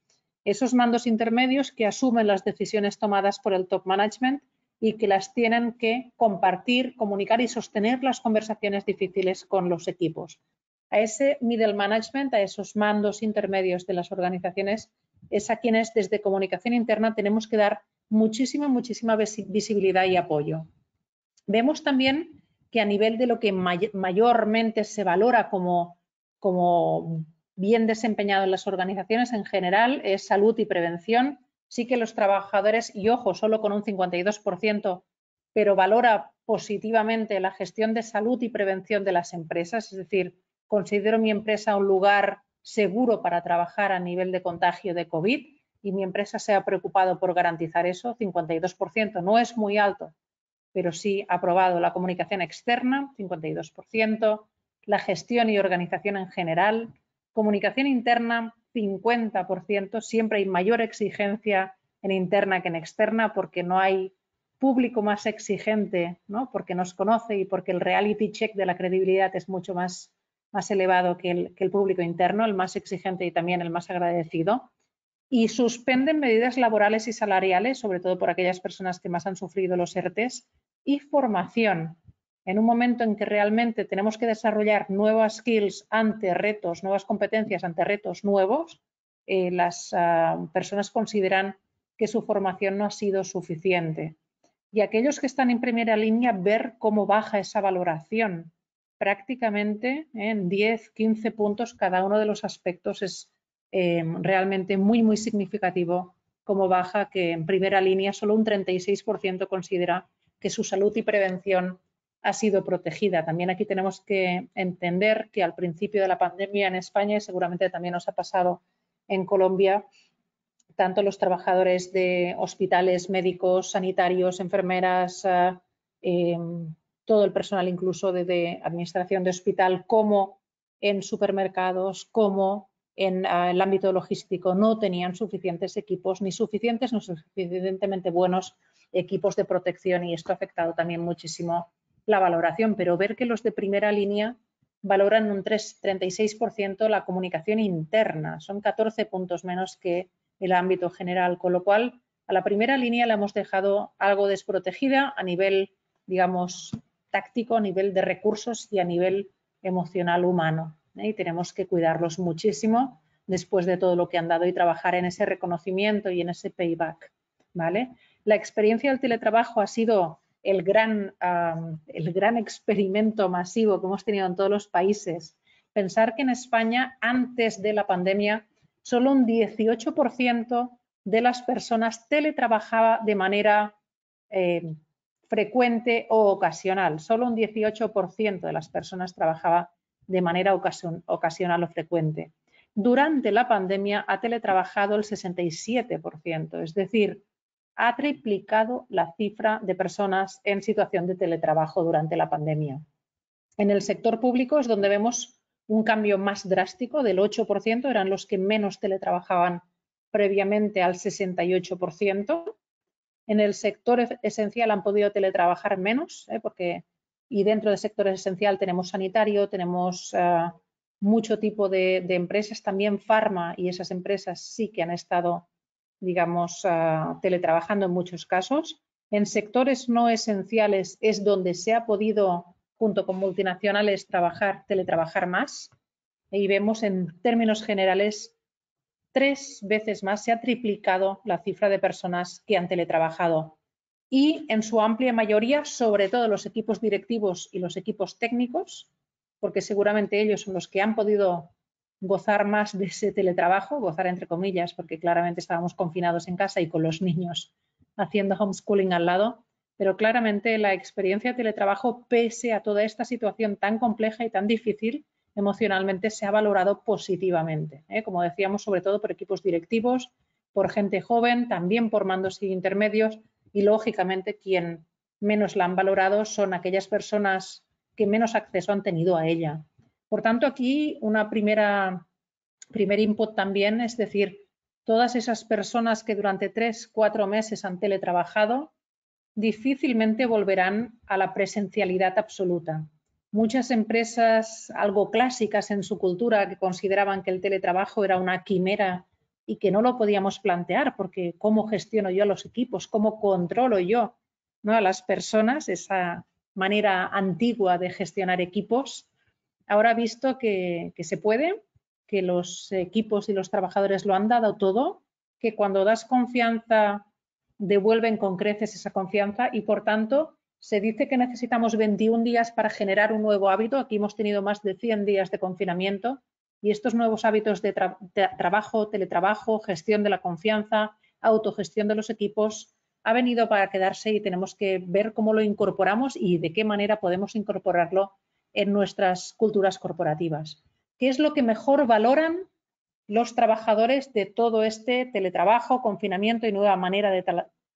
Esos mandos intermedios que asumen las decisiones tomadas por el top management y que las tienen que compartir, comunicar y sostener las conversaciones difíciles con los equipos. A ese middle management, a esos mandos intermedios de las organizaciones, es a quienes desde comunicación interna tenemos que dar muchísima visibilidad y apoyo. Vemos también que a nivel de lo que mayormente se valora como bien desempeñado en las organizaciones en general es salud y prevención. Sí que los trabajadores, y ojo, solo con un 52%, pero valora positivamente la gestión de salud y prevención de las empresas, es decir, considero mi empresa un lugar seguro para trabajar a nivel de contagio de COVID y mi empresa se ha preocupado por garantizar eso, 52%, no es muy alto, pero sí ha aprobado la comunicación externa, 52%, la gestión y organización en general, comunicación interna, 50%, siempre hay mayor exigencia en interna que en externa porque no hay público más exigente, ¿no? Porque nos conoce y porque el reality check de la credibilidad es mucho más elevado que el público interno, el más exigente y también el más agradecido. Y suspenden medidas laborales y salariales, sobre todo por aquellas personas que más han sufrido los ERTEs, y formación. En un momento en que realmente tenemos que desarrollar nuevas skills ante retos, nuevas competencias ante retos nuevos, las personas consideran que su formación no ha sido suficiente. Y aquellos que están en primera línea, ver cómo baja esa valoración. Prácticamente en 10, 15 puntos cada uno de los aspectos es realmente muy significativo como baja, que en primera línea solo un 36% considera que su salud y prevención ha sido protegida. También aquí tenemos que entender que al principio de la pandemia en España, y seguramente también nos ha pasado en Colombia, tanto los trabajadores de hospitales, médicos, sanitarios, enfermeras, todo el personal incluso de administración de hospital, como en supermercados, como en el ámbito logístico, no tenían suficientes equipos, ni suficientemente buenos equipos de protección, y esto ha afectado también muchísimo la valoración. Pero ver que los de primera línea valoran un 36% la comunicación interna, son 14 puntos menos que el ámbito general, con lo cual a la primera línea la hemos dejado algo desprotegida a nivel, digamos, táctico, a nivel de recursos y a nivel emocional humano. Y tenemos que cuidarlos muchísimo después de todo lo que han dado y trabajar en ese reconocimiento y en ese payback, ¿vale? La experiencia del teletrabajo ha sido el gran experimento masivo que hemos tenido en todos los países. Pensar que en España, antes de la pandemia, solo un 18% de las personas teletrabajaba de manera frecuente o ocasional. Solo un 18% de las personas trabajaba de manera ocasional o frecuente. Durante la pandemia ha teletrabajado el 67%, es decir, ha triplicado la cifra de personas en situación de teletrabajo durante la pandemia. En el sector público es donde vemos un cambio más drástico, del 8%, eran los que menos teletrabajaban previamente al 68%. En el sector esencial han podido teletrabajar menos, y dentro del sector esencial tenemos sanitario, tenemos mucho tipo de empresas, también farma, y esas empresas sí que han estado, digamos, teletrabajando en muchos casos. En sectores no esenciales es donde se ha podido, junto con multinacionales, teletrabajar más, y vemos en términos generales 3 veces más, se ha triplicado la cifra de personas que han teletrabajado, y en su amplia mayoría, sobre todo los equipos directivos y los equipos técnicos, porque seguramente ellos son los que han podido gozar más de ese teletrabajo, gozar entre comillas, porque claramente estábamos confinados en casa y con los niños haciendo homeschooling al lado, pero claramente la experiencia de teletrabajo, pese a toda esta situación tan compleja y tan difícil, emocionalmente se ha valorado positivamente, como decíamos, sobre todo por equipos directivos, por gente joven, también por mandos intermedios y, lógicamente, quien menos la han valorado son aquellas personas que menos acceso han tenido a ella. Por tanto, aquí una primer input también, es decir, todas esas personas que durante 3-4 meses han teletrabajado difícilmente volverán a la presencialidad absoluta. Muchas empresas algo clásicas en su cultura que consideraban que el teletrabajo era una quimera y que no lo podíamos plantear porque ¿cómo gestiono yo a los equipos? ¿Cómo controlo yo, ¿no?, a las personas? Esa manera antigua de gestionar equipos. Ahora, visto que se puede, que los equipos y los trabajadores lo han dado todo, que cuando das confianza devuelven con creces esa confianza y, por tanto, se dice que necesitamos 21 días para generar un nuevo hábito. Aquí hemos tenido más de 100 días de confinamiento y estos nuevos hábitos de trabajo, teletrabajo, gestión de la confianza, autogestión de los equipos, ha venido para quedarse y tenemos que ver cómo lo incorporamos y de qué manera podemos incorporarlo en nuestras culturas corporativas. ¿Qué es lo que mejor valoran los trabajadores de todo este teletrabajo, confinamiento y nueva manera de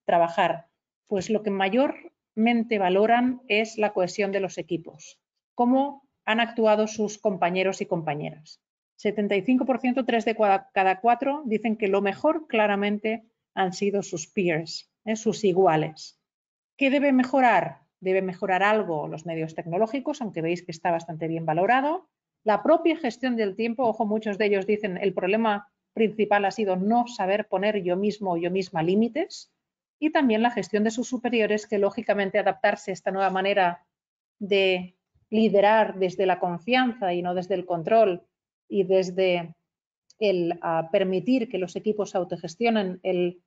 trabajar? Pues lo que mayormente valoran es la cohesión de los equipos, cómo han actuado sus compañeros y compañeras. 75%, 3 de cada 4, dicen que lo mejor claramente han sido sus peers, sus iguales. ¿Qué debe mejorar? Debe mejorar algo los medios tecnológicos, aunque veis que está bastante bien valorado. La propia gestión del tiempo, ojo, muchos de ellos dicen el problema principal ha sido no saber poner yo mismo o yo misma límites, y también la gestión de sus superiores, que lógicamente adaptarse a esta nueva manera de liderar desde la confianza y no desde el control y desde el permitir que los equipos autogestionen, el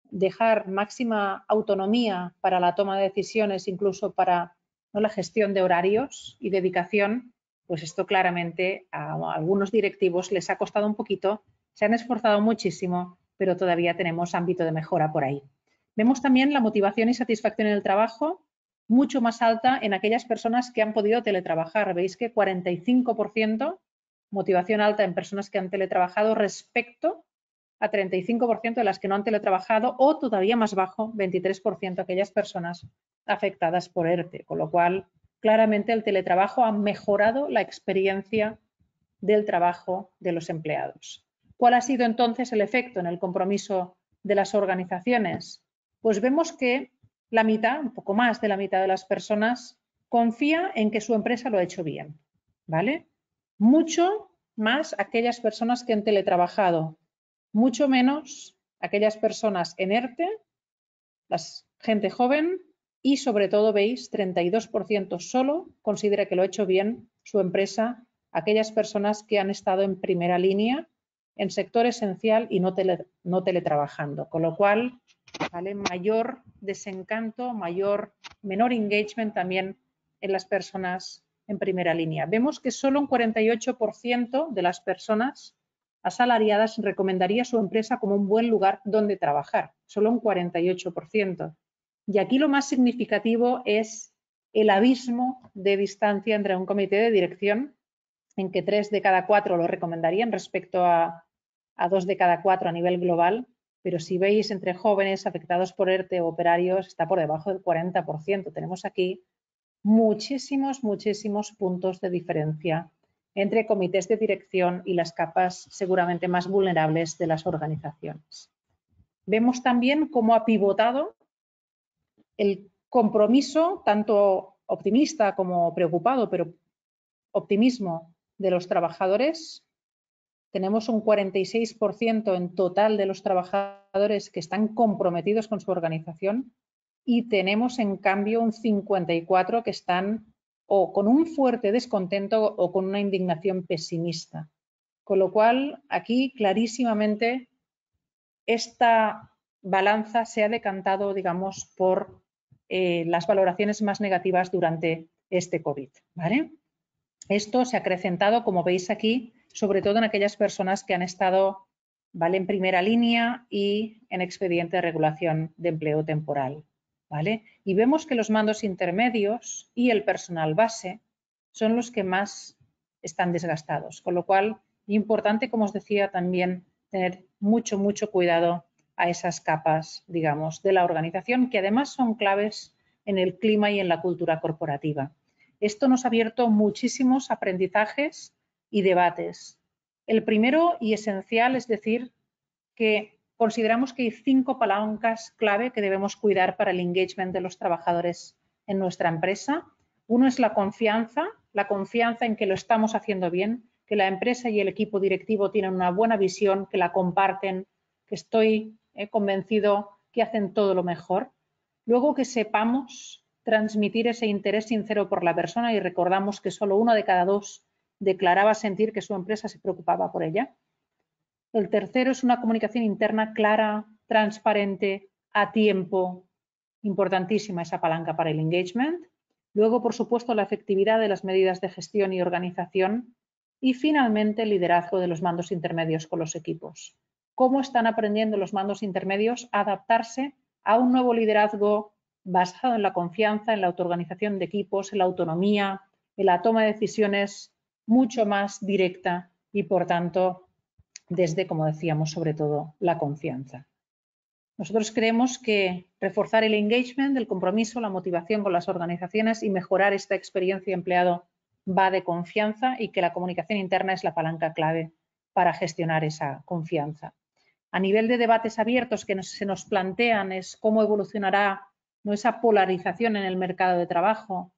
dejar máxima autonomía para la toma de decisiones, incluso para la gestión de horarios y dedicación, pues esto claramente a algunos directivos les ha costado un poquito, se han esforzado muchísimo, pero todavía tenemos ámbito de mejora por ahí. Vemos también la motivación y satisfacción en el trabajo mucho más alta en aquellas personas que han podido teletrabajar. Veis que 45% motivación alta en personas que han teletrabajado respecto a 35% de las que no han teletrabajado, o todavía más bajo, 23% aquellas personas afectadas por ERTE, con lo cual claramente el teletrabajo ha mejorado la experiencia del trabajo de los empleados. ¿Cuál ha sido entonces el efecto en el compromiso de las organizaciones? Pues vemos que la mitad, un poco más de la mitad de las personas confía en que su empresa lo ha hecho bien, ¿vale? Mucho más aquellas personas que han teletrabajado, mucho menos aquellas personas en ERTE, la gente joven y, sobre todo, veis, 32% solo considera que lo ha hecho bien su empresa, aquellas personas que han estado en primera línea, en sector esencial y no teletrabajando, con lo cual, ¿vale?, mayor desencanto, menor engagement también en las personas en primera línea. Vemos que solo un 48% de las personas asalariadas recomendaría su empresa como un buen lugar donde trabajar, solo un 48%. Y aquí lo más significativo es el abismo de distancia entre un comité de dirección, en que 3 de cada 4 lo recomendarían respecto a 2 de cada 4 a nivel global, pero si veis entre jóvenes afectados por ERTE o operarios está por debajo del 40%. Tenemos aquí muchísimos puntos de diferencia entre comités de dirección y las capas seguramente más vulnerables de las organizaciones. Vemos también cómo ha pivotado el compromiso, tanto optimista como preocupado, pero optimismo de los trabajadores. Tenemos un 46% en total de los trabajadores que están comprometidos con su organización y tenemos en cambio un 54% que están o con un fuerte descontento o con una indignación pesimista. Con lo cual, aquí clarísimamente esta balanza se ha decantado, digamos, por las valoraciones más negativas durante este COVID, ¿vale? Esto se ha acrecentado, como veis aquí, sobre todo en aquellas personas que han estado, ¿vale?, en primera línea y en expediente de regulación de empleo temporal. ¿vale? Y vemos que los mandos intermedios y el personal base son los que más están desgastados, con lo cual es importante, como os decía, también tener mucho cuidado a esas capas, digamos, de la organización, que además son claves en el clima y en la cultura corporativa. Esto nos ha abierto muchísimos aprendizajes y debates. El primero y esencial es decir que consideramos que hay 5 palancas clave que debemos cuidar para el engagement de los trabajadores en nuestra empresa. Uno es la confianza en que lo estamos haciendo bien, que la empresa y el equipo directivo tienen una buena visión, que la comparten, que estoy convencido que hacen todo lo mejor. Luego que sepamos transmitir ese interés sincero por la persona y recordamos que solo 1 de cada 2 declaraba sentir que su empresa se preocupaba por ella. El tercero es una comunicación interna clara, transparente, a tiempo. Importantísima esa palanca para el engagement. Luego, por supuesto, la efectividad de las medidas de gestión y organización. Y finalmente, el liderazgo de los mandos intermedios con los equipos. ¿Cómo están aprendiendo los mandos intermedios a adaptarse a un nuevo liderazgo basado en la confianza, en la autoorganización de equipos, en la autonomía, en la toma de decisiones mucho más directa y, por tanto, desde, como decíamos, sobre todo la confianza? Nosotros creemos que reforzar el engagement, el compromiso, la motivación con las organizaciones y mejorar esta experiencia empleado va de confianza y que la comunicación interna es la palanca clave para gestionar esa confianza. A nivel de debates abiertos que se nos plantean es cómo evolucionará esa polarización en el mercado de trabajo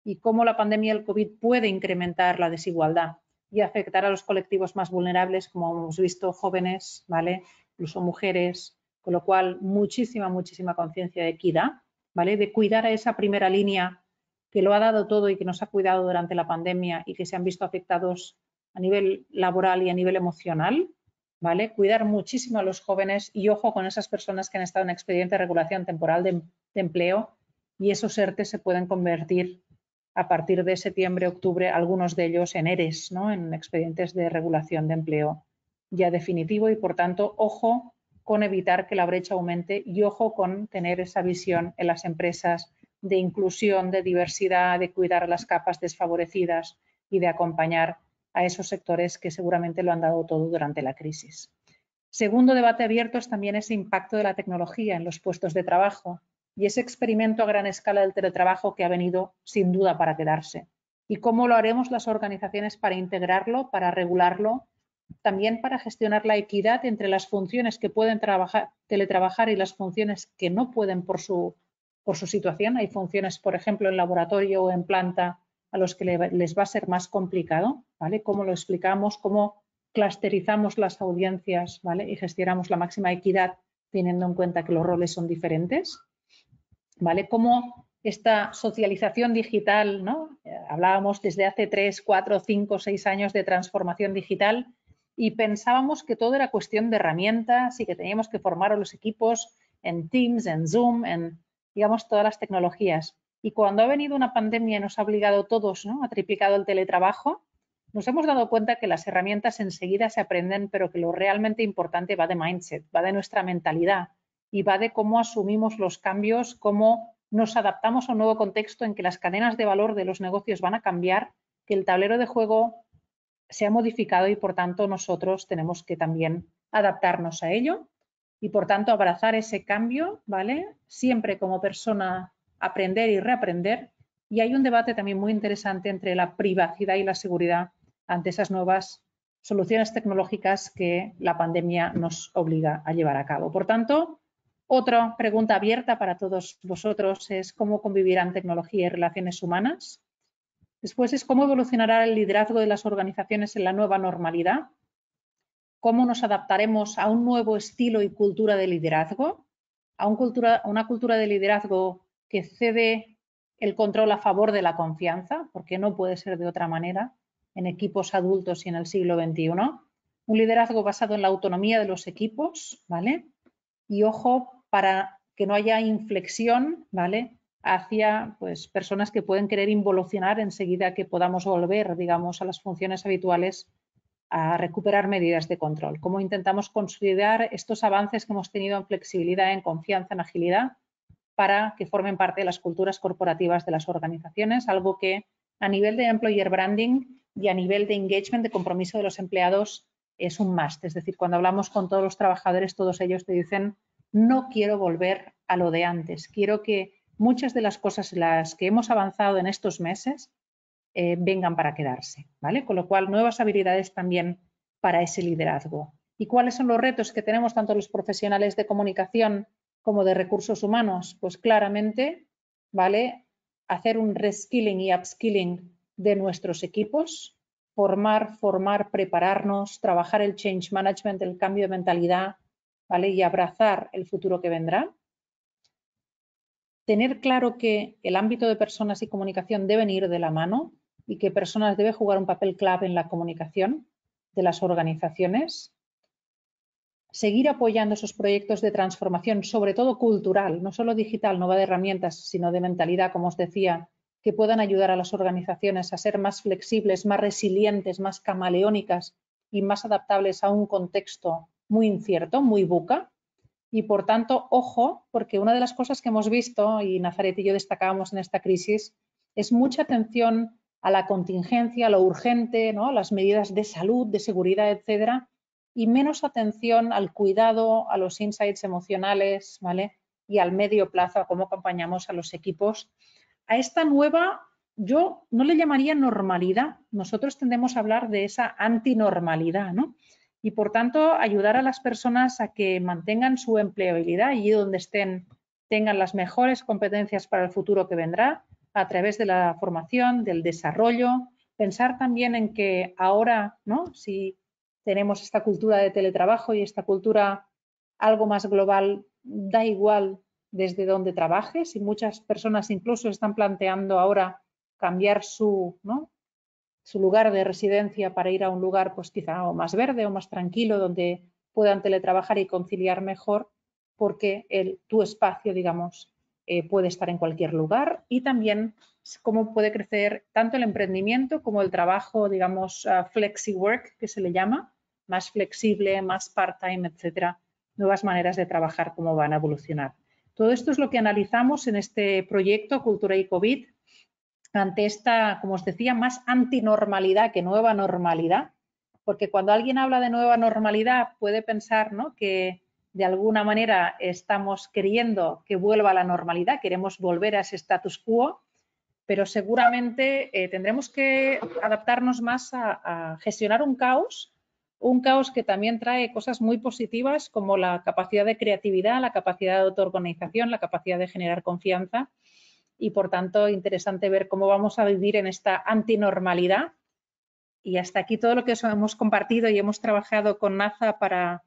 y cómo la pandemia del COVID puede incrementar la desigualdad y afectar a los colectivos más vulnerables, como hemos visto, jóvenes, ¿vale? Incluso mujeres, con lo cual muchísima conciencia de equidad, ¿vale? De cuidar a esa primera línea que lo ha dado todo y que nos ha cuidado durante la pandemia y que se han visto afectados a nivel laboral y a nivel emocional, ¿vale? Cuidar muchísimo a los jóvenes y ojo con esas personas que han estado en expediente de regulación temporal de empleo y esos ERTE se pueden convertir a partir de septiembre, octubre, algunos de ellos en ERES, ¿no? En expedientes de regulación de empleo ya definitivo y, por tanto, ojo con evitar que la brecha aumente y ojo con tener esa visión en las empresas de inclusión, de diversidad, de cuidar a las capas desfavorecidas y de acompañar a esos sectores que seguramente lo han dado todo durante la crisis. Segundo debate abierto es también ese impacto de la tecnología en los puestos de trabajo y ese experimento a gran escala del teletrabajo que ha venido sin duda para quedarse. ¿Y cómo lo haremos las organizaciones para integrarlo, para regularlo, también para gestionar la equidad entre las funciones que pueden teletrabajar y las funciones que no pueden por su situación? Hay funciones, por ejemplo, en laboratorio o en planta a los que les va a ser más complicado, ¿vale? ¿Cómo lo explicamos? ¿Cómo clusterizamos las audiencias, ¿vale? Y gestionamos la máxima equidad teniendo en cuenta que los roles son diferentes, ¿vale? Cómo esta socialización digital, ¿no? Hablábamos desde hace 3, 4, 5, 6 años de transformación digital y pensábamos que todo era cuestión de herramientas y que teníamos que formar a los equipos en Teams, en Zoom, en, digamos, todas las tecnologías. Y cuando ha venido una pandemia y nos ha obligado a todos, ¿no? Ha triplicado el teletrabajo, nos hemos dado cuenta que las herramientas enseguida se aprenden, pero que lo realmente importante va de mindset, va de nuestra mentalidad y va de cómo asumimos los cambios, cómo nos adaptamos a un nuevo contexto en que las cadenas de valor de los negocios van a cambiar, que el tablero de juego se ha modificado y, por tanto, nosotros tenemos que también adaptarnos a ello y, por tanto, abrazar ese cambio, ¿vale? Siempre como persona aprender y reaprender. Y hay un debate también muy interesante entre la privacidad y la seguridad ante esas nuevas soluciones tecnológicas que la pandemia nos obliga a llevar a cabo. Por tanto, otra pregunta abierta para todos vosotros es cómo convivirán tecnología y relaciones humanas. Después es cómo evolucionará el liderazgo de las organizaciones en la nueva normalidad. Cómo nos adaptaremos a un nuevo estilo y cultura de liderazgo, a una cultura de liderazgo que cede el control a favor de la confianza, porque no puede ser de otra manera en equipos adultos y en el siglo XXI. Un liderazgo basado en la autonomía de los equipos, ¿vale? Y ojo para que no haya inflexión, ¿vale? Hacia pues, personas que pueden querer involucionar enseguida que podamos volver, digamos, a las funciones habituales a recuperar medidas de control. Cómo intentamos consolidar estos avances que hemos tenido en flexibilidad, en confianza, en agilidad para que formen parte de las culturas corporativas de las organizaciones, algo que a nivel de employer branding y a nivel de engagement, de compromiso de los empleados, es un must. Es decir, cuando hablamos con todos los trabajadores, todos ellos te dicen, no quiero volver a lo de antes, quiero que muchas de las cosas en las que hemos avanzado en estos meses vengan para quedarse, ¿vale? Con lo cual, nuevas habilidades también para ese liderazgo. ¿Y cuáles son los retos que tenemos tanto los profesionales de comunicación como de recursos humanos? Pues claramente, ¿vale? Hacer un reskilling y upskilling de nuestros equipos, formar, prepararnos, trabajar el change management, el cambio de mentalidad, ¿vale? Y abrazar el futuro que vendrá. Tener claro que el ámbito de personas y comunicación deben ir de la mano y que personas deben jugar un papel clave en la comunicación de las organizaciones. Seguir apoyando esos proyectos de transformación, sobre todo cultural, no solo digital, no va de herramientas, sino de mentalidad, como os decía, que puedan ayudar a las organizaciones a ser más flexibles, más resilientes, más camaleónicas y más adaptables a un contexto muy incierto, muy VUCA. Y por tanto, ojo, porque una de las cosas que hemos visto, y Nazaret y yo destacábamos en esta crisis, es mucha atención a la contingencia, a lo urgente, ¿no? A las medidas de salud, de seguridad, etcétera, y menos atención al cuidado, a los insights emocionales, ¿vale? Y al medio plazo, a cómo acompañamos a los equipos. A esta nueva, yo no le llamaría normalidad, nosotros tendemos a hablar de esa antinormalidad, ¿no? Y por tanto, ayudar a las personas a que mantengan su empleabilidad allí donde estén, tengan las mejores competencias para el futuro que vendrá, a través de la formación, del desarrollo, pensar también en que ahora, ¿no? Si tenemos esta cultura de teletrabajo y esta cultura algo más global, da igual desde donde trabajes, y muchas personas incluso están planteando ahora cambiar su, ¿no? su lugar de residencia para ir a un lugar pues quizá o más verde o más tranquilo donde puedan teletrabajar y conciliar mejor, porque tu espacio, digamos, puede estar en cualquier lugar, y también cómo puede crecer tanto el emprendimiento como el trabajo, digamos, flexi work, que se le llama, más flexible, más part-time, etcétera, nuevas maneras de trabajar, cómo van a evolucionar. Todo esto es lo que analizamos en este proyecto Cultura y COVID, ante esta, como os decía, más antinormalidad que nueva normalidad, porque cuando alguien habla de nueva normalidad puede pensar, ¿no?, que de alguna manera estamos queriendo que vuelva a la normalidad, queremos volver a ese status quo, pero seguramente tendremos que adaptarnos más a gestionar un caos que también trae cosas muy positivas como la capacidad de creatividad, la capacidad de autoorganización, la capacidad de generar confianza. Y, por tanto, interesante ver cómo vamos a vivir en esta antinormalidad. Y hasta aquí todo lo que os hemos compartido y hemos trabajado con NAZA para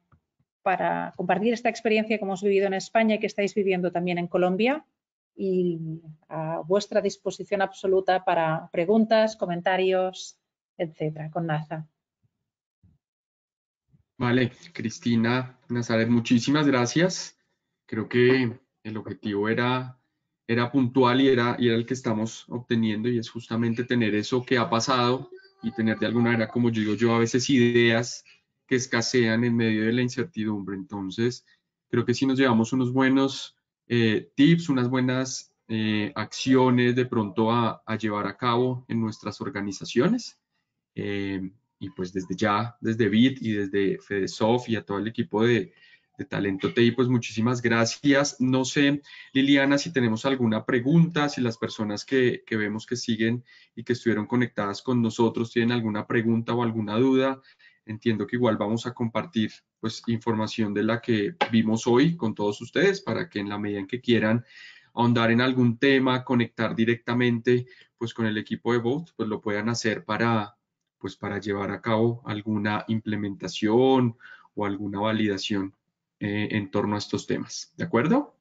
compartir esta experiencia que hemos vivido en España y que estáis viviendo también en Colombia. Y a vuestra disposición absoluta para preguntas, comentarios, etcétera, con NAZA. Vale, Cristina, Nazaret, muchísimas gracias. Creo que el objetivo era puntual y era el que estamos obteniendo, y es justamente tener eso que ha pasado y tener de alguna manera, como yo digo yo, a veces ideas que escasean en medio de la incertidumbre. Entonces, creo que sí nos llevamos unos buenos tips, unas buenas acciones de pronto a llevar a cabo en nuestras organizaciones. Y pues desde ya, desde BIT y desde FedeSoft y a todo el equipo de Talento TI, pues muchísimas gracias. No sé, Liliana, si tenemos alguna pregunta, si las personas que vemos que siguen y que estuvieron conectadas con nosotros tienen alguna pregunta o alguna duda. Entiendo que igual vamos a compartir pues información de la que vimos hoy con todos ustedes para que en la medida en que quieran ahondar en algún tema, conectar directamente pues con el equipo de Vote, pues lo puedan hacer para llevar a cabo alguna implementación o alguna validación en torno a estos temas. ¿De acuerdo?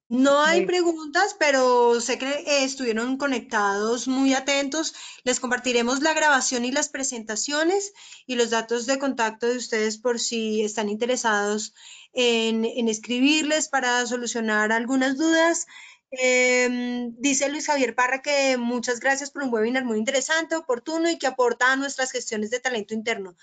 No hay preguntas, pero sé que estuvieron conectados, muy atentos. Les compartiremos la grabación y las presentaciones y los datos de contacto de ustedes por si están interesados en escribirles para solucionar algunas dudas. Dice Luis Javier Parra que muchas gracias por un webinar muy interesante, oportuno y que aporta a nuestras gestiones de talento interno.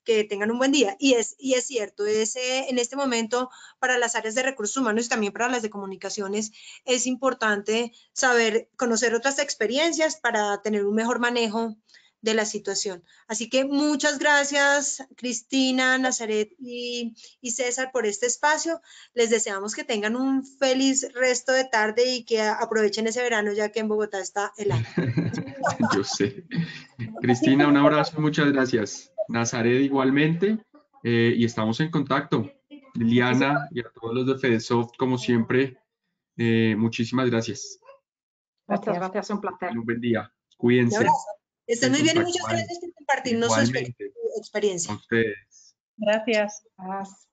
Que tengan un buen día. Y es cierto, en este momento para las áreas de recursos humanos y también para las de comunicaciones es importante saber, conocer otras experiencias para tener un mejor manejo de la situación. Así que muchas gracias, Cristina, Nazaret y César por este espacio. Les deseamos que tengan un feliz resto de tarde y que aprovechen ese verano ya que en Bogotá está helado. Yo sé. Cristina, un abrazo, muchas gracias. Nazaret igualmente, y estamos en contacto. Liliana y a todos los de FedeSoft, como siempre, muchísimas gracias. Muchas gracias, un placer. Un buen día. Un Cuídense. abrazo. Estén muy bien y Contacto. muchas gracias por compartirnos su Igualmente. experiencia. A ustedes. Gracias. Gracias.